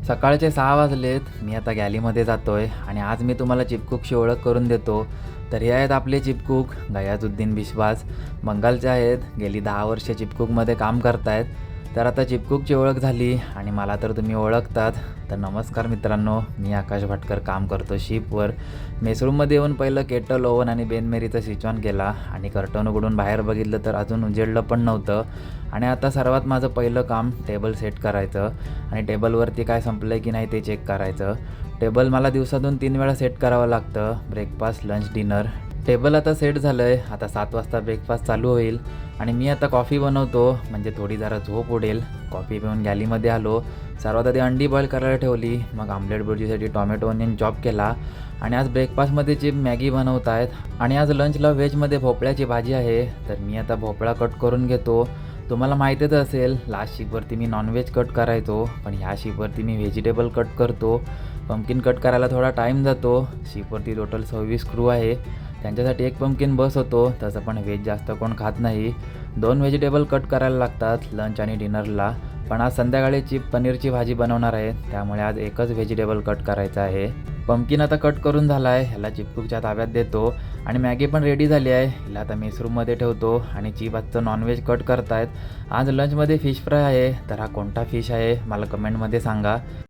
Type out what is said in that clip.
सकाळचे 6 वाजलेत. मी आता गॅलीमध्ये जातोय आणि आज मी तुम्हाला चिपकूकची ओळख करून देतो. तर हे आहेत आपले चिपकूक गयाजुद्दीन बिश्वास. बंगालचे आहेत. गेली 10 वर्ष चिपकूकमध्ये काम करतायत. तर आता चिपकूकची ओळख झाली आणि मला तर तुम्ही ओळखतात. तर नमस्कार मित्रांनो, मी आकाश भाटकर काम करतो शिपवर. मेसरूममध्ये येऊन पहिलं केटल, ओव्हन आणि बेनमेरीचा स्विच ऑन केला आणि कर्टन उघडून बाहेर बघितलं तर अजून उजेडलं पण नव्हतं. आणि आता सर्वात माझं पहिलं काम टेबल सेट करायचं आणि टेबलवरती काय संपलं आहे की नाही ते चेक करायचं. टेबल मला दिवसातून 3 वेळा सेट करावं लागतं, ब्रेकफास्ट, लंच, डिनर. टेबल आता सेट झालं आहे. आता 7 वाजता ब्रेकफास्ट चालू होईल आणि मी आता कॉफी बनवतो म्हणजे थोडी जरा झोप उडेल. कॉफी पिऊन गॅलीमध्ये आलो. सर्वात आधी अंडी बॉईल करायला ठेवली, मग आमलेट भुर्जीसाठी टॉमॅटो ऑनियन चॉप केला आणि आज ब्रेकफास्टमध्ये चिप मॅगी बनवत आहेत आणि आज लंचला व्हेजमध्ये भोपळ्याची भाजी आहे. तर मी आता भोपळा कट करून घेतो. तुम्हाला माहितीच असेल लास्ट शिपवरती मी नॉनव्हेज कट करायचो, पण ह्या शिपवरती मी व्हेजिटेबल कट करतो. पंपकिन कट करायला थोडा टाईम जातो. शिपवरती टोटल 26 क्रू आहे. त्यांच्यासाठी एक पंपकिन बस होतो. तसं पण व्हेज जास्त कोण खात नाही. 2 व्हेजिटेबल कट करायला लागतात लंच आणि डिनरला. पण आज संध्याकाळी चिप पनीरची भाजी बनवणार आहे, त्यामुळे आज एकच व्हेजिटेबल कट करायचं आहे. पंपकिन आता कट करून झाला आहे. ह्याला चिपकूकच्या ताब्यात देतो आणि मॅगी पण रेडी झाली आहे. हिला आता मेसरूममध्ये ठेवतो आणि चिप आजचं नॉनव्हेज कट करतायत. आज लंचमध्ये फिश फ्राय आहे. तर हा कोणता फिश आहे मला कमेंटमध्ये सांगा.